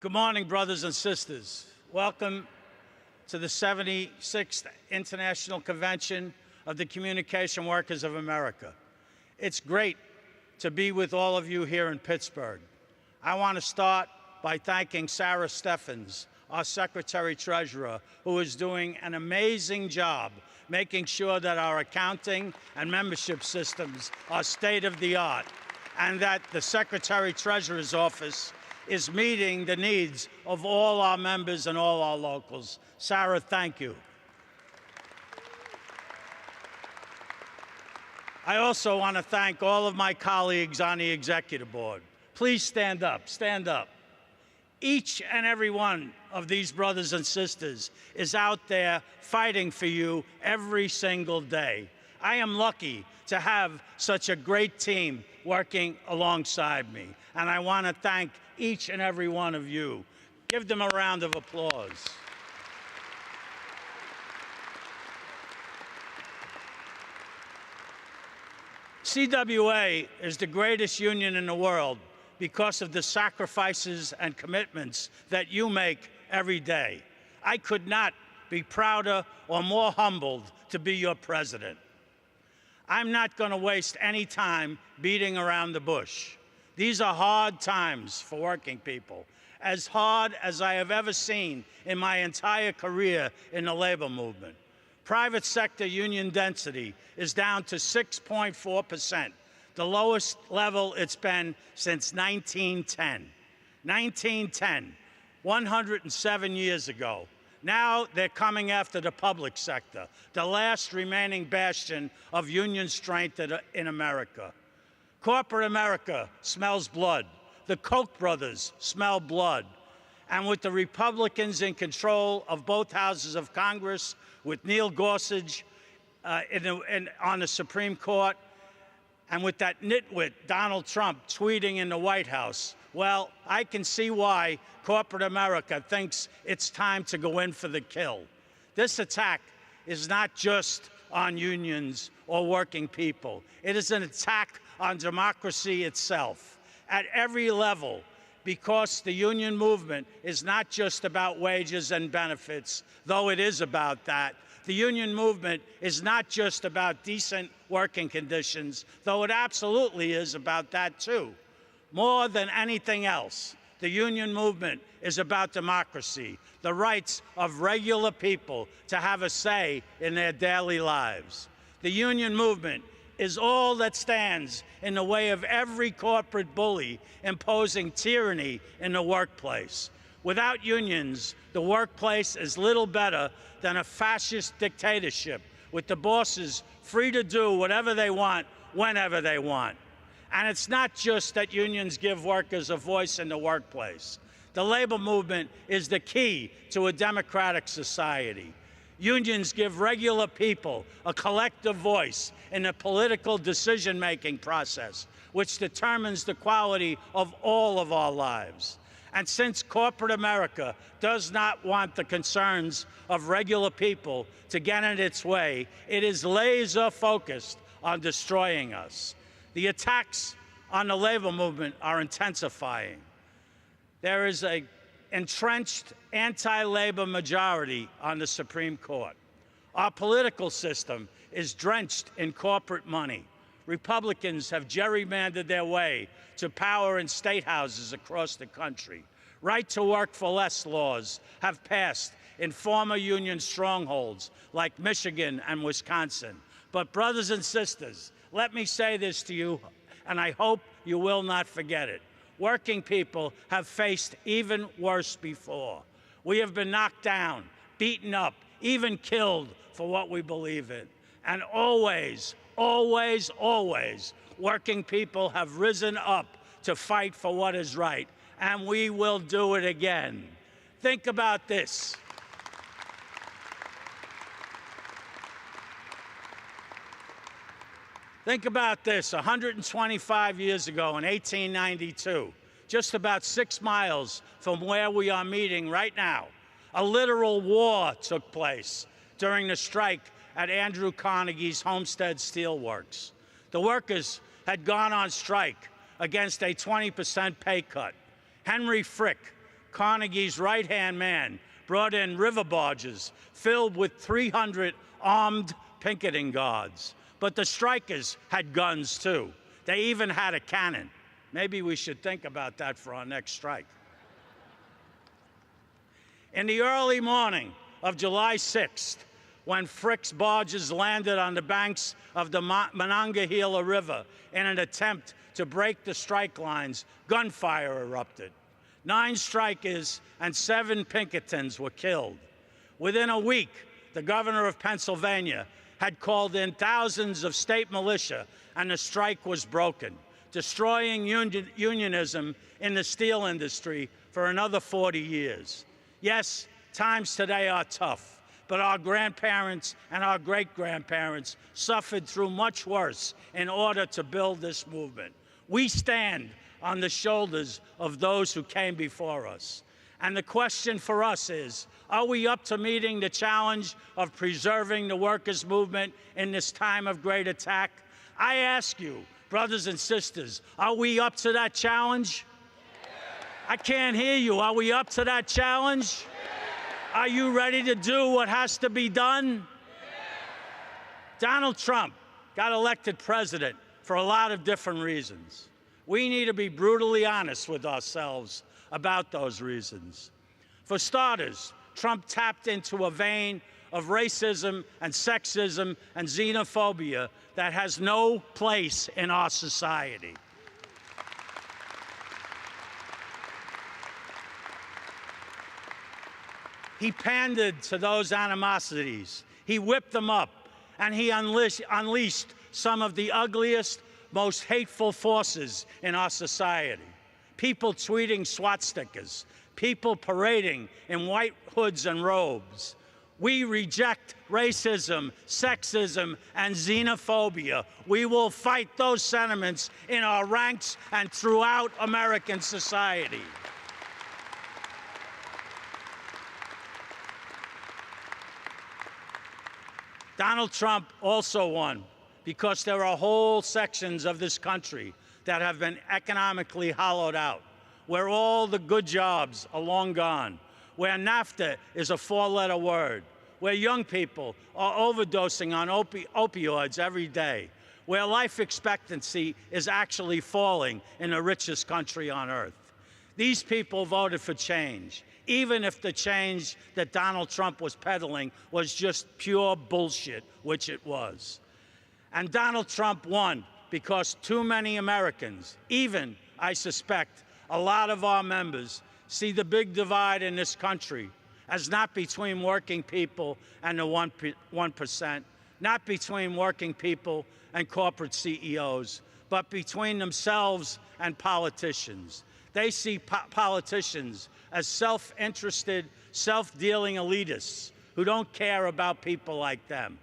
Good morning, brothers and sisters. Welcome to the 76th International Convention of the Communication Workers of America. It's great to be with all of you here in Pittsburgh. I want to start by thanking Sarah Steffens, our Secretary-Treasurer, who is doing an amazing job making sure that our accounting and membership systems are state-of-the-art, and that the Secretary-Treasurer's office is meeting the needs of all our members and all our locals. Sarah, thank you. I also want to thank all of my colleagues on the executive board. Please stand up, stand up. Each and every one of these brothers and sisters is out there fighting for you every single day. I am lucky to have such a great team working alongside me, and I want to thank each and every one of you. Give them a round of applause. CWA is the greatest union in the world because of the sacrifices and commitments that you make every day. I could not be prouder or more humbled to be your president. I'm not going to waste any time beating around the bush. These are hard times for working people, as hard as I have ever seen in my entire career in the labor movement. Private sector union density is down to 6.4%, the lowest level it's been since 1910. 1910, 107 years ago. Now they're coming after the public sector, the last remaining bastion of union strength in America. Corporate America smells blood. The Koch brothers smell blood. And with the Republicans in control of both houses of Congress, with Neil Gorsuch on the Supreme Court, and with that nitwit Donald Trump tweeting in the White House, well, I can see why corporate America thinks it's time to go in for the kill. This attack is not just on unions or working people. It is an attack on democracy itself at every level, because the union movement is not just about wages and benefits, though it is about that. The union movement is not just about decent working conditions, though it absolutely is about that too. More than anything else, the union movement is about democracy, the rights of regular people to have a say in their daily lives. The union movement is all that stands in the way of every corporate bully imposing tyranny in the workplace. Without unions, the workplace is little better than a fascist dictatorship, with the bosses free to do whatever they want, whenever they want. And it's not just that unions give workers a voice in the workplace. The labor movement is the key to a democratic society. Unions give regular people a collective voice in the political decision-making process, which determines the quality of all of our lives. And since corporate America does not want the concerns of regular people to get in its way, it is laser-focused on destroying us. The attacks on the labor movement are intensifying. There is an entrenched anti-labor majority on the Supreme Court. Our political system is drenched in corporate money. Republicans have gerrymandered their way to power in state houses across the country. Right-to-work-for-less laws have passed in former union strongholds like Michigan and Wisconsin. But brothers and sisters, let me say this to you, and I hope you will not forget it. Working people have faced even worse before. We have been knocked down, beaten up, even killed for what we believe in. And always, always, always, working people have risen up to fight for what is right. And we will do it again. Think about this. Think about this. 125 years ago in 1892, just about 6 miles from where we are meeting right now, a literal war took place during the strike at Andrew Carnegie's Homestead Steelworks. The workers had gone on strike against a 20% pay cut. Henry Frick Carnegie's right-hand man brought in river barges filled with 300 armed picketing guards. But the strikers had guns too. They even had a cannon. Maybe we should think about that for our next strike. In the early morning of July 6th, when Frick's barges landed on the banks of the Monongahela River in an attempt to break the strike lines, gunfire erupted. 9 strikers and 7 Pinkertons were killed. Within a week, the governor of Pennsylvania had called in thousands of state militia, and the strike was broken, destroying unionism in the steel industry for another 40 years. Yes, times today are tough, but our grandparents and our great-grandparents suffered through much worse in order to build this movement. We stand on the shoulders of those who came before us. And the question for us is, are we up to meeting the challenge of preserving the workers' movement in this time of great attack? I ask you, brothers and sisters, are we up to that challenge? I can't hear you. Are we up to that challenge? Are you ready to do what has to be done? Donald Trump got elected president for a lot of different reasons. We need to be brutally honest with ourselves about those reasons. For starters, Trump tapped into a vein of racism and sexism and xenophobia that has no place in our society. He pandered to those animosities. He whipped them up, and he unleashed some of the ugliest, most hateful forces in our society. People tweeting swastikas, people parading in white hoods and robes. We reject racism, sexism, and xenophobia. We will fight those sentiments in our ranks and throughout American society. Donald Trump also won because there are whole sections of this country that have been economically hollowed out, where all the good jobs are long gone, where NAFTA is a 4-letter word, where young people are overdosing on opioids every day, where life expectancy is actually falling in the richest country on earth. These people voted for change, even if the change that Donald Trump was peddling was just pure bullshit, which it was. And Donald Trump won because too many Americans, even, I suspect, a lot of our members, see the big divide in this country as not between working people and the 1%, not between working people and corporate CEOs, but between themselves and politicians. They see politicians as self-interested, self-dealing elitists who don't care about people like them.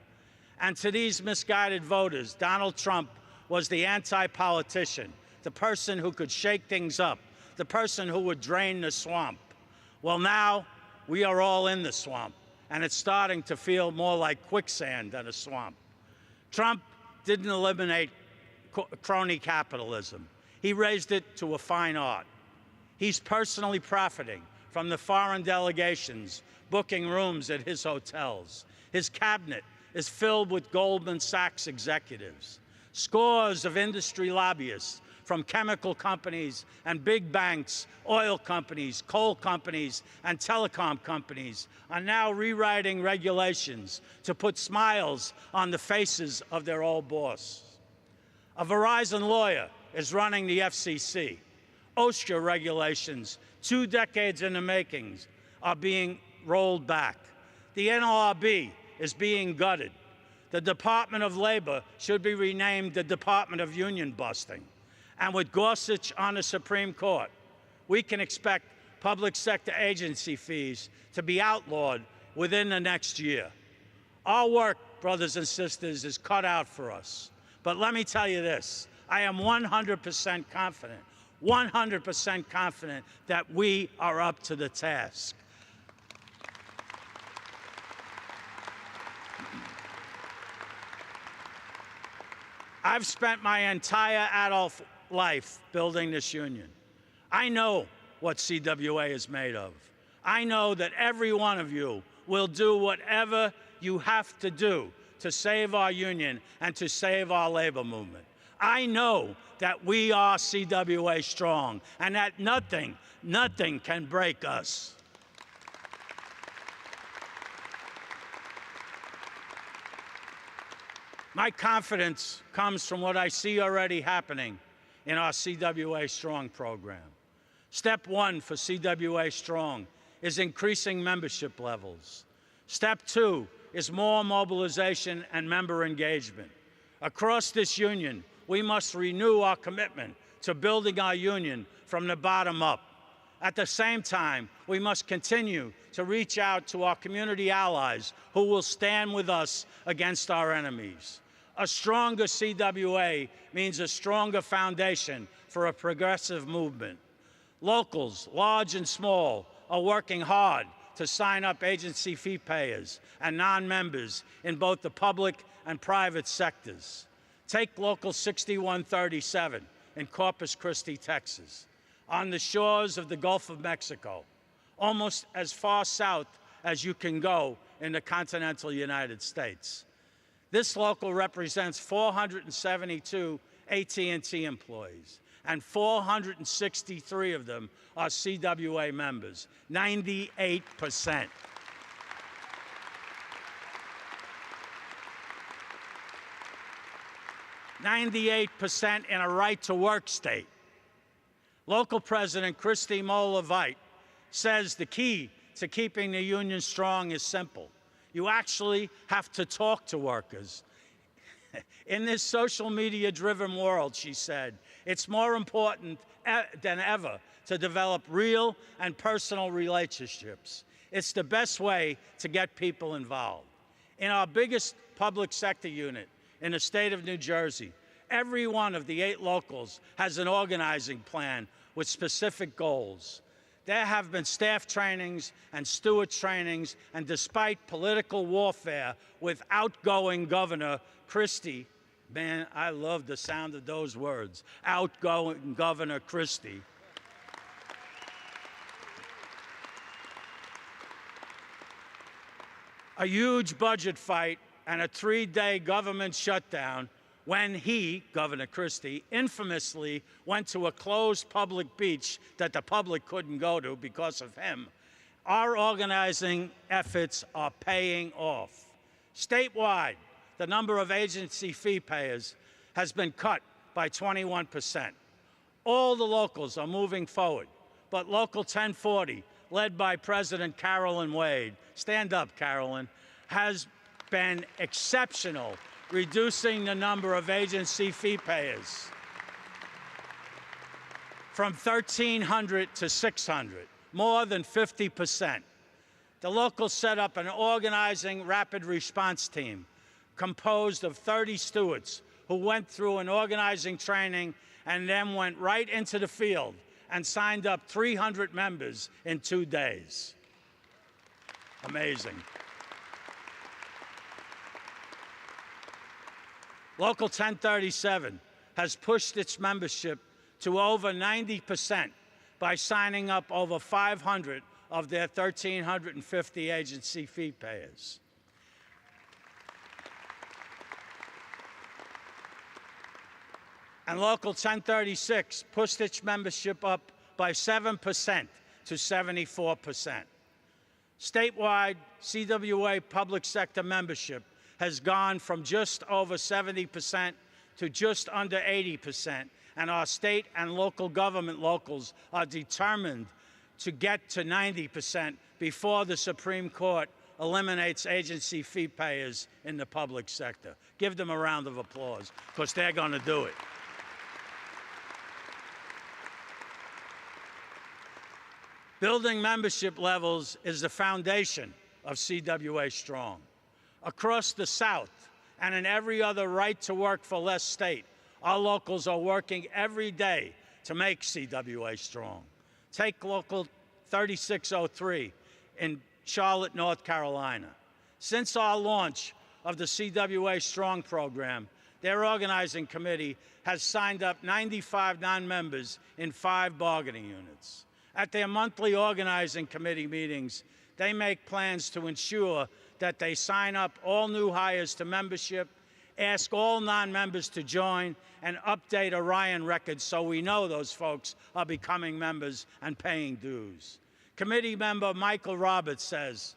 And to these misguided voters, Donald Trump was the anti-politician, the person who could shake things up, the person who would drain the swamp. Well, now we are all in the swamp, and it's starting to feel more like quicksand than a swamp. Trump didn't eliminate crony capitalism. He raised it to a fine art. He's personally profiting from the foreign delegations booking rooms at his hotels. His cabinet is filled with Goldman Sachs executives. Scores of industry lobbyists from chemical companies and big banks, oil companies, coal companies, and telecom companies are now rewriting regulations to put smiles on the faces of their old boss. A Verizon lawyer is running the FCC. OSHA regulations, 2 decades in the makings, are being rolled back. The NLRB is being gutted. The Department of Labor should be renamed the Department of Union Busting. And with Gorsuch on the Supreme Court, we can expect public sector agency fees to be outlawed within the next year. Our work, brothers and sisters, is cut out for us. But let me tell you this, I am 100% confident that we are up to the task. I've spent my entire adult life building this union. I know what CWA is made of. I know that every one of you will do whatever you have to do to save our union and to save our labor movement. I know that we are CWA strong and that nothing can break us. My confidence comes from what I see already happening in our CWA Strong program. Step one for CWA Strong is increasing membership levels. Step two is more mobilization and member engagement. Across this union, we must renew our commitment to building our union from the bottom up. At the same time, we must continue to reach out to our community allies who will stand with us against our enemies. A stronger CWA means a stronger foundation for a progressive movement. Locals, large and small, are working hard to sign up agency fee payers and non-members in both the public and private sectors. Take Local 6137 in Corpus Christi, Texas, on the shores of the Gulf of Mexico, almost as far south as you can go in the continental United States. This local represents 472 AT&T employees, and 463 of them are CWA members, 98%. "98% in a right-to-work state." Local President Christy Mola-Vite says the key to keeping the union strong is simple. You actually have to talk to workers. In this social media-driven world, she said, it's more important than ever to develop real and personal relationships. It's the best way to get people involved. In our biggest public sector unit in the state of New Jersey, every one of the 8 locals has an organizing plan with specific goals. There have been staff trainings and steward trainings, and despite political warfare with outgoing Governor Christie, man, I love the sound of those words, outgoing Governor Christie, a huge budget fight and a 3-day government shutdown when he, Governor Christie, infamously went to a closed public beach that the public couldn't go to because of him. Our organizing efforts are paying off. Statewide, the number of agency fee payers has been cut by 21%. All the locals are moving forward, but Local 1040, led by President Carolyn Wade, stand up, Carolyn, has been exceptional, reducing the number of agency fee payers from 1,300 to 600, more than 50%. The locals set up an organizing rapid response team composed of 30 stewards who went through an organizing training and then went right into the field and signed up 300 members in 2 days. Amazing. Local 1037 has pushed its membership to over 90% by signing up over 500 of their 1,350 agency fee payers. And Local 1036 pushed its membership up by 7% to 74%. Statewide, CWA public sector membership has gone from just over 70% to just under 80%, and our state and local government locals are determined to get to 90% before the Supreme Court eliminates agency fee payers in the public sector. Give them a round of applause, because they're going to do it. Building membership levels is the foundation of CWA Strong. Across the South and in every other right-to-work-for-less state, our locals are working every day to make CWA strong. Take Local 3603 in Charlotte, North Carolina. Since our launch of the CWA Strong program, their organizing committee has signed up 95 non-members in 5 bargaining units. At their monthly organizing committee meetings, they make plans to ensure that they sign up all new hires to membership, ask all non-members to join, and update Orion records so we know those folks are becoming members and paying dues. Committee member Michael Roberts says,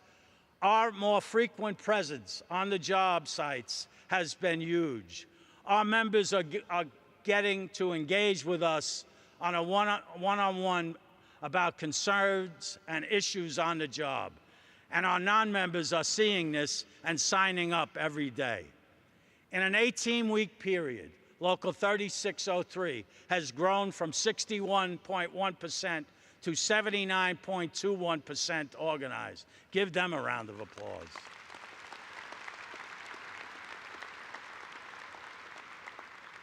our more frequent presence on the job sites has been huge. Our members are getting to engage with us on a one-on-one about concerns and issues on the job. And our non-members are seeing this and signing up every day. In an 18-week period, Local 3603 has grown from 61.1% to 79.21% organized. Give them a round of applause.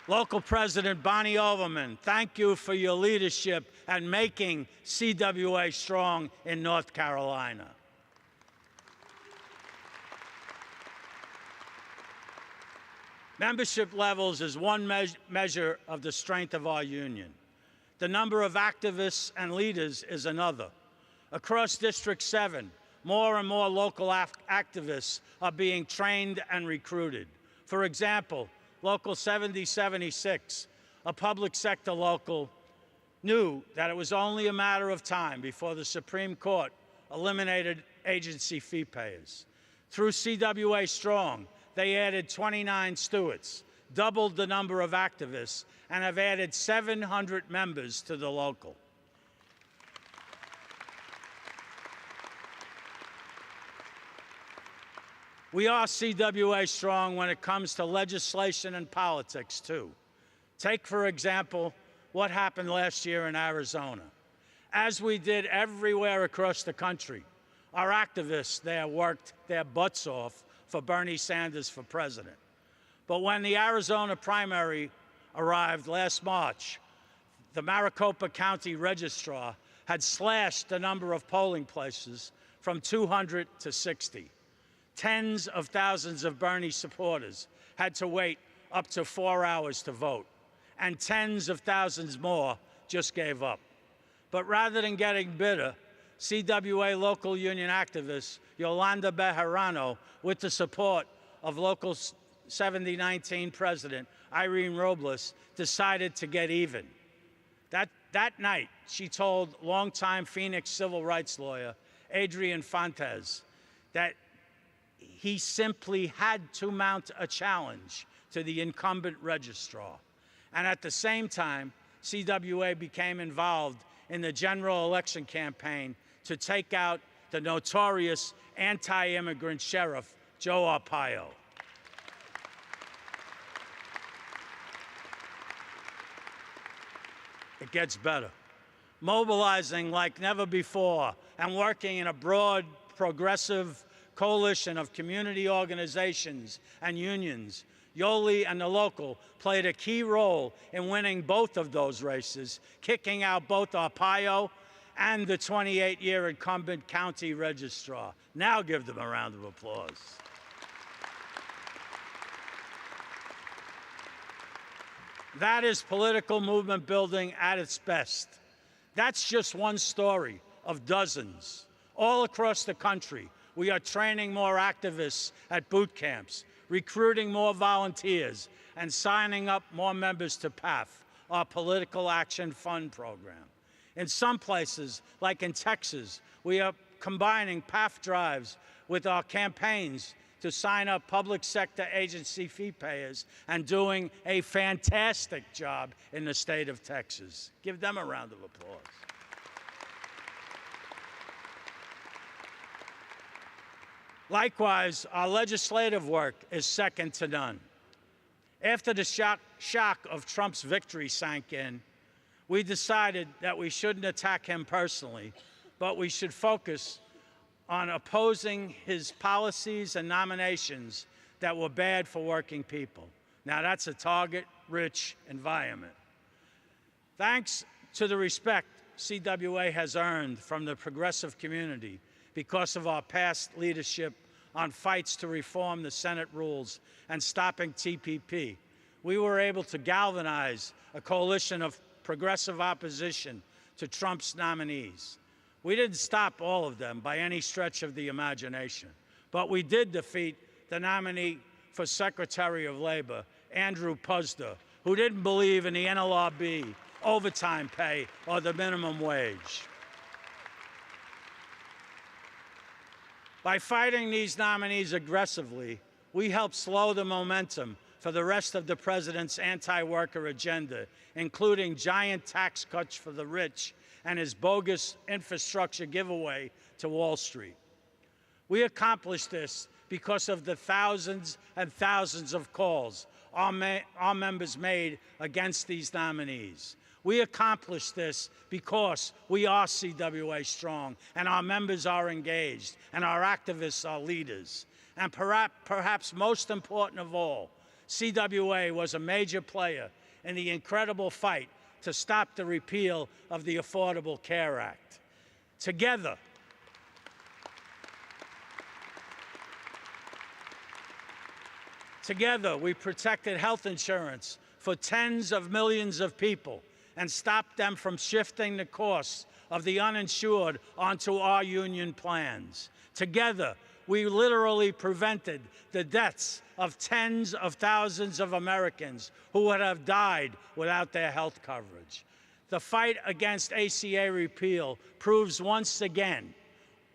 Local President Bonnie Overman, thank you for your leadership and making CWA strong in North Carolina. Membership levels is one measure of the strength of our union. The number of activists and leaders is another. Across District 7, more and more local activists are being trained and recruited. For example, Local 7076, a public sector local, knew that it was only a matter of time before the Supreme Court eliminated agency fee payers. Through CWA Strong, they added 29 stewards, doubled the number of activists, and have added 700 members to the local. We are CWA strong when it comes to legislation and politics, too. Take, for example, what happened last year in Arizona. As we did everywhere across the country, our activists there worked their butts off for Bernie Sanders for president. But when the Arizona primary arrived last March, the Maricopa County Registrar had slashed the number of polling places from 200 to 60. Tens of thousands of Bernie supporters had to wait up to 4 hours to vote, and tens of thousands more just gave up. But rather than getting bitter, CWA local union activist Yolanda Bejarano, with the support of Local 7019 President Irene Robles, decided to get even. That night, she told longtime Phoenix civil rights lawyer Adrian Fontes that he simply had to mount a challenge to the incumbent registrar. And at the same time, CWA became involved in the general election campaign to take out the notorious anti-immigrant sheriff, Joe Arpaio. It gets better. Mobilizing like never before and working in a broad, progressive coalition of community organizations and unions, Yoli and the local played a key role in winning both of those races, kicking out both Arpaio and the 28-year incumbent county registrar. Now give them a round of applause. That is political movement building at its best. That's just one story of dozens. All across the country, we are training more activists at boot camps, recruiting more volunteers, and signing up more members to PAF, our Political Action Fund program. In some places, like in Texas, we are combining PAF drives with our campaigns to sign up public sector agency fee payers and doing a fantastic job in the state of Texas. Give them a round of applause. Likewise, our legislative work is second to none. After the shock of Trump's victory sank in, we decided that we shouldn't attack him personally, but we should focus on opposing his policies and nominations that were bad for working people. Now, that's a target-rich environment. Thanks to the respect CWA has earned from the progressive community because of our past leadership on fights to reform the Senate rules and stopping TPP, we were able to galvanize a coalition of progressive opposition to Trump's nominees. We didn't stop all of them by any stretch of the imagination, but we did defeat the nominee for Secretary of Labor, Andrew Puzder, who didn't believe in the NLRB, overtime pay, or the minimum wage. By fighting these nominees aggressively, we helped slow the momentum for the rest of the president's anti-worker agenda, including giant tax cuts for the rich and his bogus infrastructure giveaway to Wall Street. We accomplished this because of the thousands and thousands of calls our members made against these nominees. We accomplished this because we are CWA strong, and our members are engaged, and our activists are leaders. And perhaps most important of all, CWA was a major player in the incredible fight to stop the repeal of the Affordable Care Act. Together, we protected health insurance for tens of millions of people and stopped them from shifting the costs of the uninsured onto our union plans. Together, we literally prevented the deaths of tens of thousands of Americans who would have died without their health coverage. The fight against ACA repeal proves once again,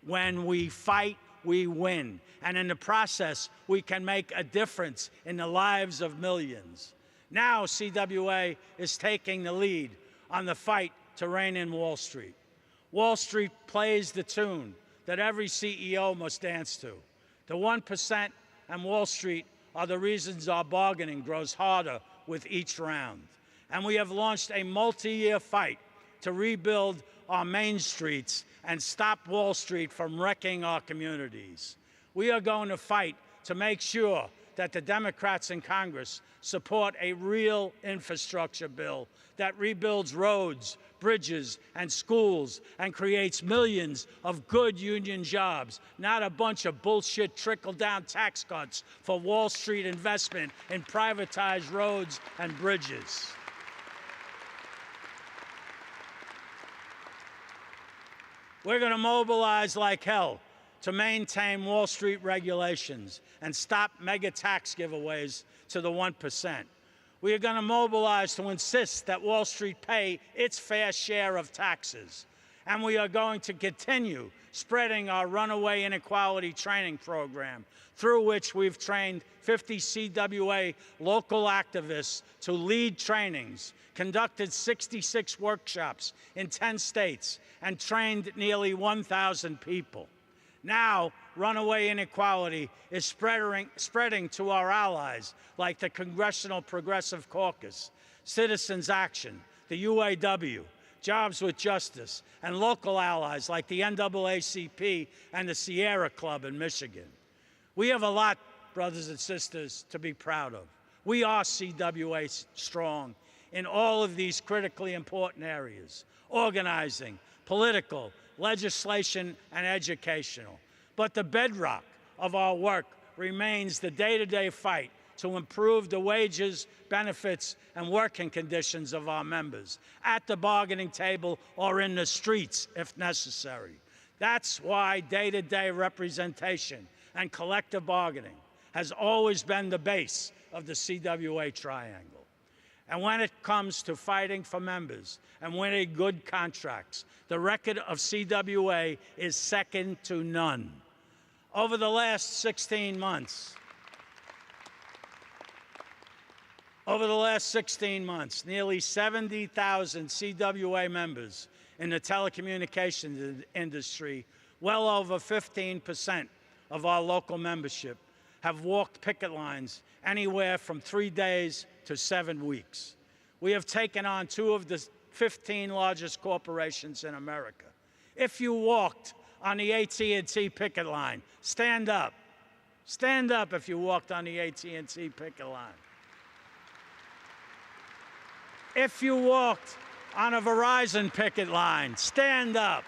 when we fight, we win. And in the process, we can make a difference in the lives of millions. Now, CWA is taking the lead on the fight to rein in Wall Street. Wall Street plays the tune that every CEO must dance to. The 1% and Wall Street are the reasons our bargaining grows harder with each round. And we have launched a multi-year fight to rebuild our main streets and stop Wall Street from wrecking our communities. We are going to fight to make sure that the Democrats in Congress support a real infrastructure bill that rebuilds roads, bridges, and schools and creates millions of good union jobs, not a bunch of bullshit trickle-down tax cuts for Wall Street investment in privatized roads and bridges. We're going to mobilize like hell to maintain Wall Street regulations and stop mega tax giveaways to the 1%. We are going to mobilize to insist that Wall Street pay its fair share of taxes. And we are going to continue spreading our runaway inequality training program, through which we've trained 50 CWA local activists to lead trainings, conducted 66 workshops in 10 states, and trained nearly 1,000 people. Now, runaway inequality is spreading to our allies like the Congressional Progressive Caucus, Citizens Action, the UAW, Jobs with Justice, and local allies like the NAACP and the Sierra Club in Michigan. We have a lot, brothers and sisters, to be proud of. We are CWA strong in all of these critically important areas: organizing, political, legislation, and educational. But the bedrock of our work remains the day-to-day fight to improve the wages, benefits, and working conditions of our members, at the bargaining table or in the streets if necessary. That's why day-to-day representation and collective bargaining has always been the base of the CWA triangle. And when it comes to fighting for members and winning good contracts, the record of CWA is second to none. Over the last 16 months, nearly 70,000 CWA members in the telecommunications industry, well over 15% of our local membership, have walked picket lines anywhere from 3 days to 7 weeks. We have taken on 2 of the 15 largest corporations in America. If you walked on the AT&T picket line, stand up. Stand up if you walked on the AT&T picket line. If you walked on a Verizon picket line, stand up.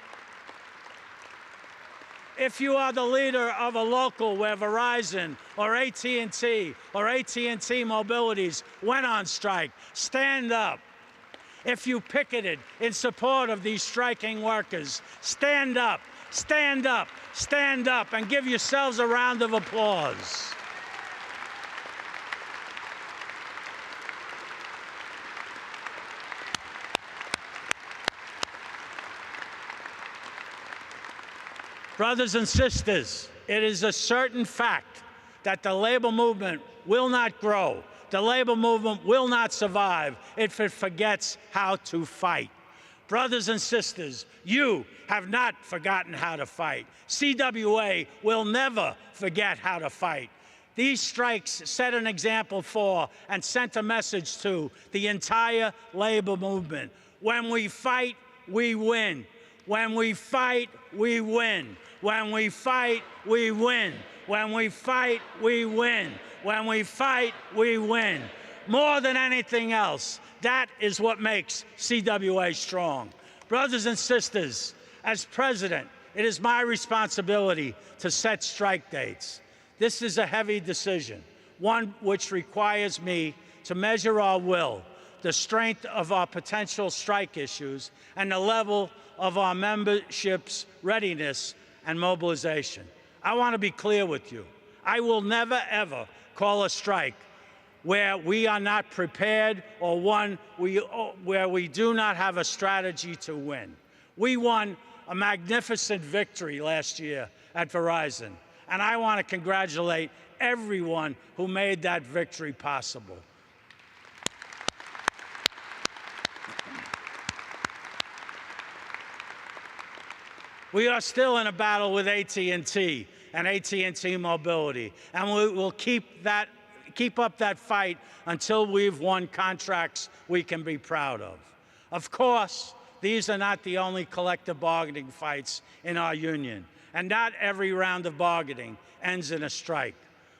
If you are the leader of a local where Verizon or AT&T or AT&T Mobilities went on strike, stand up. If you picketed in support of these striking workers, stand up, stand up, stand up, and give yourselves a round of applause. Brothers and sisters, it is a certain fact that the labor movement will not grow. The labor movement will not survive if it forgets how to fight. Brothers and sisters, you have not forgotten how to fight. CWA will never forget how to fight. These strikes set an example for and sent a message to the entire labor movement. When we fight, we win. When we fight, we win. When we fight, we win. When we fight, we win. When we fight, we win. More than anything else, that is what makes CWA strong. Brothers and sisters, as president, it is my responsibility to set strike dates. This is a heavy decision, one which requires me to measure our will, the strength of our potential strike issues, and the level of our membership's readiness and mobilization. I want to be clear with you. I will never, ever call a strike where we are not prepared or where we do not have a strategy to win. We won a magnificent victory last year at Verizon, and I want to congratulate everyone who made that victory possible. We are still in a battle with AT&T and AT&T Mobility, and we will keep up that fight until we've won contracts we can be proud of. Of course, these are not the only collective bargaining fights in our union, and not every round of bargaining ends in a strike.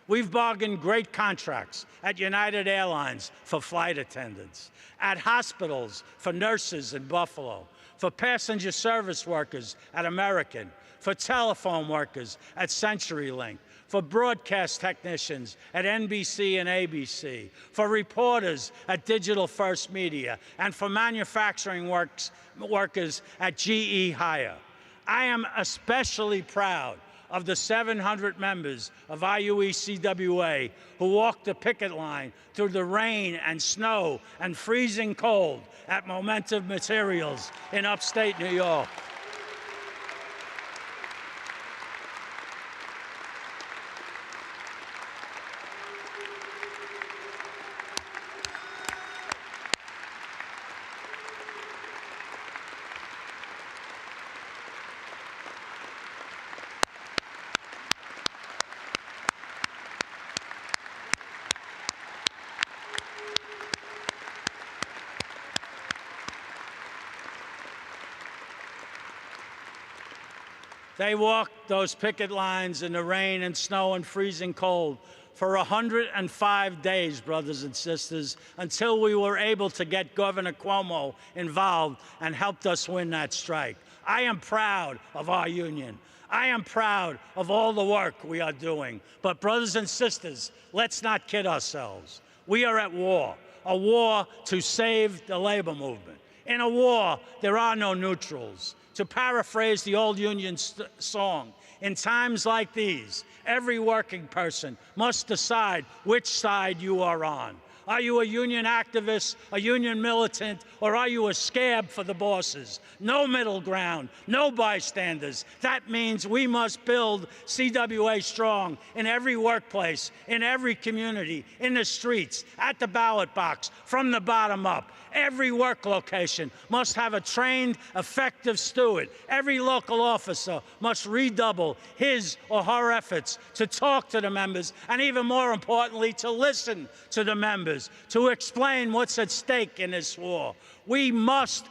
We've bargained great contracts at United Airlines for flight attendants, at hospitals for nurses in Buffalo, for passenger service workers at American, for telephone workers at CenturyLink, for broadcast technicians at NBC and ABC, for reporters at Digital First Media, and for manufacturing workers at GE Hire. I am especially proud of the 700 members of IUE-CWA who walked the picket line through the rain and snow and freezing cold at Momentum Materials in upstate New York. They walked those picket lines in the rain and snow and freezing cold for 105 days, brothers and sisters, until we were able to get Governor Cuomo involved and helped us win that strike. I am proud of our union. I am proud of all the work we are doing. But brothers and sisters, let's not kid ourselves. We are at war, a war to save the labor movement. In a war, there are no neutrals. To paraphrase the old Union song, in times like these, every working person must decide which side you are on. Are you a union activist, a union militant, or are you a scab for the bosses? No middle ground, no bystanders. That means we must build CWA strong in every workplace, in every community, in the streets, at the ballot box, from the bottom up. Every work location must have a trained, effective steward. Every local officer must redouble his or her efforts to talk to the members, and even more importantly, to listen to the members, to explain what's at stake in this war. We must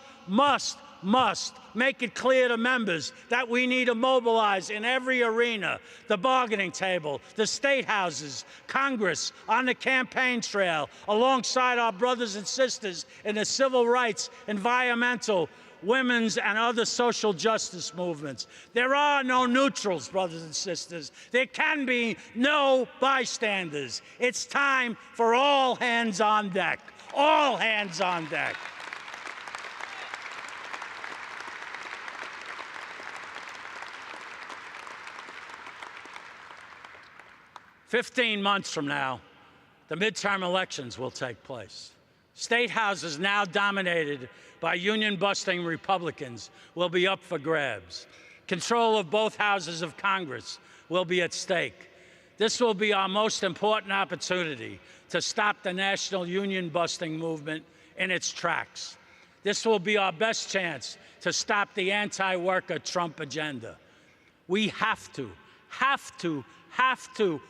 make it clear to members that we need to mobilize in every arena: the bargaining table, the state houses, Congress, on the campaign trail, alongside our brothers and sisters in the civil rights, environmental, women's, and other social justice movements. There are no neutrals, brothers and sisters. There can be no bystanders. It's time for all hands on deck. All hands on deck. 15 months from now, the midterm elections will take place. State houses now dominated by union-busting Republicans will be up for grabs. Control of both houses of Congress will be at stake. This will be our most important opportunity to stop the national union-busting movement in its tracks. This will be our best chance to stop the anti-worker Trump agenda. We have to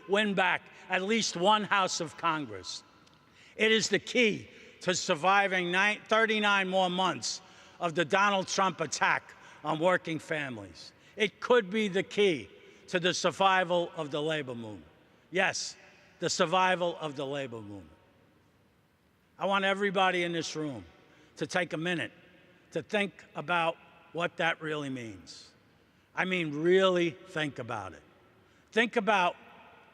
win back at least one House of Congress. It is the key to surviving 39 more months of the Donald Trump attack on working families. It could be the key to the survival of the labor movement. Yes, the survival of the labor movement. I want everybody in this room to take a minute to think about what that really means. I mean, really think about it. Think about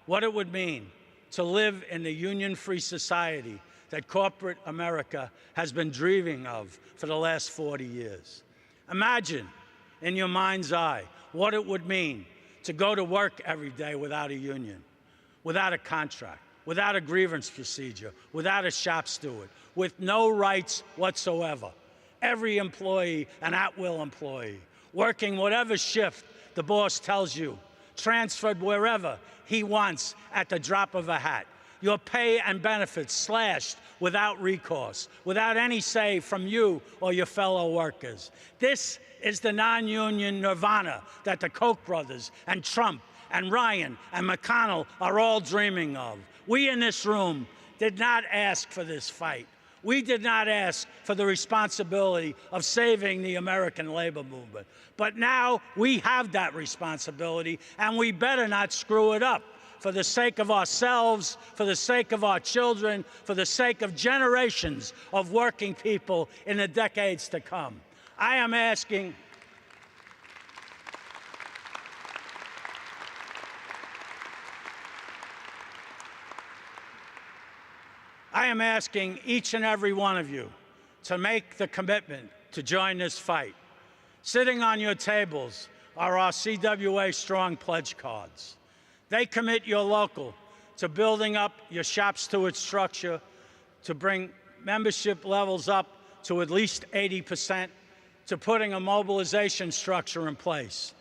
what it would mean to live in the union-free society that corporate America has been dreaming of for the last 40 years. Imagine in your mind's eye what it would mean to go to work every day without a union, without a contract, without a grievance procedure, without a shop steward, with no rights whatsoever. Every employee an at-will employee, working whatever shift the boss tells you, transferred wherever he wants at the drop of a hat. Your pay and benefits slashed without recourse, without any say from you or your fellow workers. This is the non-union nirvana that the Koch brothers and Trump and Ryan and McConnell are all dreaming of. We in this room did not ask for this fight. We did not ask for the responsibility of saving the American labor movement. But now we have that responsibility, and we better not screw it up for the sake of ourselves, for the sake of our children, for the sake of generations of working people in the decades to come. I am asking each and every one of you to make the commitment to join this fight. Sitting on your tables are our CWA Strong Pledge cards. They commit your local to building up your shop steward structure, to bring membership levels up to at least 80%, to putting a mobilization structure in place.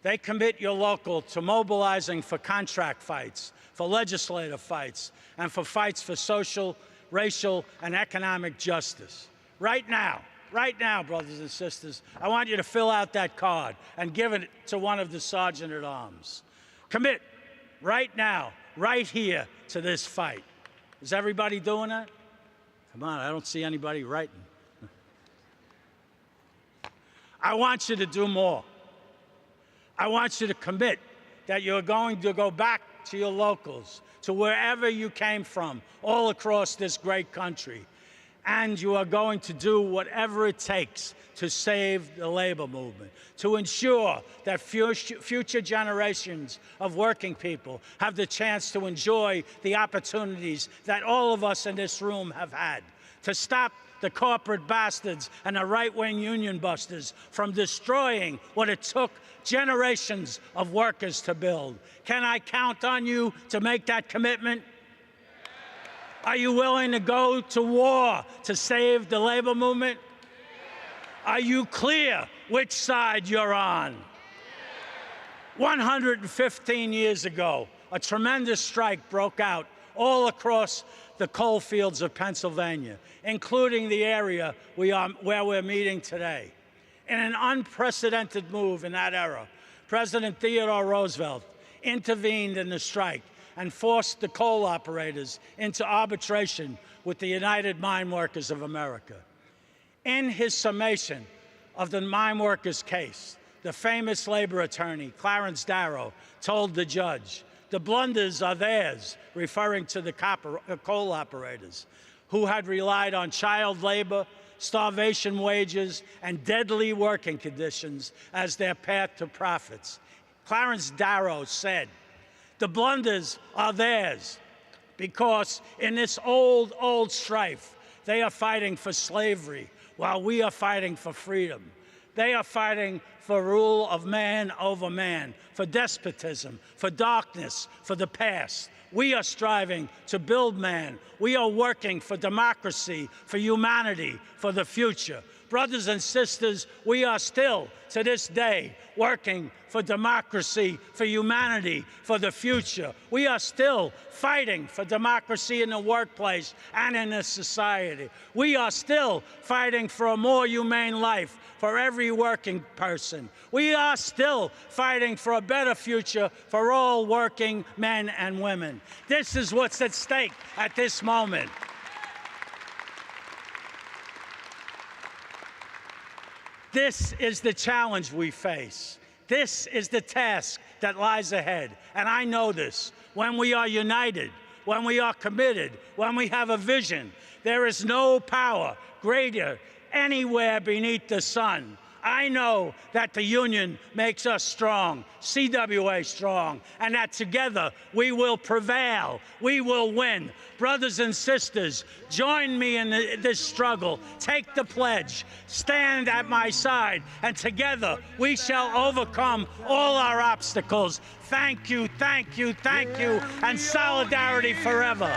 They commit your local to mobilizing for contract fights, for legislative fights, and for fights for social, racial, and economic justice. Right now, brothers and sisters, I want you to fill out that card and give it to one of the sergeant-at-arms. Commit right now, right here, to this fight. Is everybody doing that? Come on, I don't see anybody writing. I want you to do more. I want you to commit that you're going to go back to your locals, to wherever you came from, all across this great country, and you are going to do whatever it takes to save the labor movement, to ensure that future generations of working people have the chance to enjoy the opportunities that all of us in this room have had, to stop the corporate bastards and the right-wing union busters from destroying what it took generations of workers to build. Can I count on you to make that commitment? Are you willing to go to war to save the labor movement? Are you clear which side you're on? 115 years ago, a tremendous strike broke out all across the coal fields of Pennsylvania, including the area where we're meeting today. In an unprecedented move in that era, President Theodore Roosevelt intervened in the strike and forced the coal operators into arbitration with the United Mine Workers of America. In his summation of the mine workers' case, the famous labor attorney, Clarence Darrow, told the judge, "The blunders are theirs," referring to the coal operators, who had relied on child labor, starvation wages, and deadly working conditions as their path to profits. Clarence Darrow said, "The blunders are theirs because in this old strife, they are fighting for slavery while we are fighting for freedom. They are fighting for rule of man over man, for despotism, for darkness, for the past. We are striving to build man. We are working for democracy, for humanity, for the future. Brothers and sisters, we are still, to this day, working for democracy, for humanity, for the future. We are still fighting for democracy in the workplace and in the society. We are still fighting for a more humane life for every working person. We are still fighting for a better future for all working men and women. This is what's at stake at this moment. This is the challenge we face. This is the task that lies ahead. And I know this. When we are united, when we are committed, when we have a vision, there is no power greater anywhere beneath the sun. I know that the union makes us strong, CWA strong, and that together we will prevail. We will win. Brothers and sisters, join me in this struggle. Take the pledge. Stand at my side, and together we shall overcome all our obstacles. Thank you, thank you, thank you, and solidarity forever.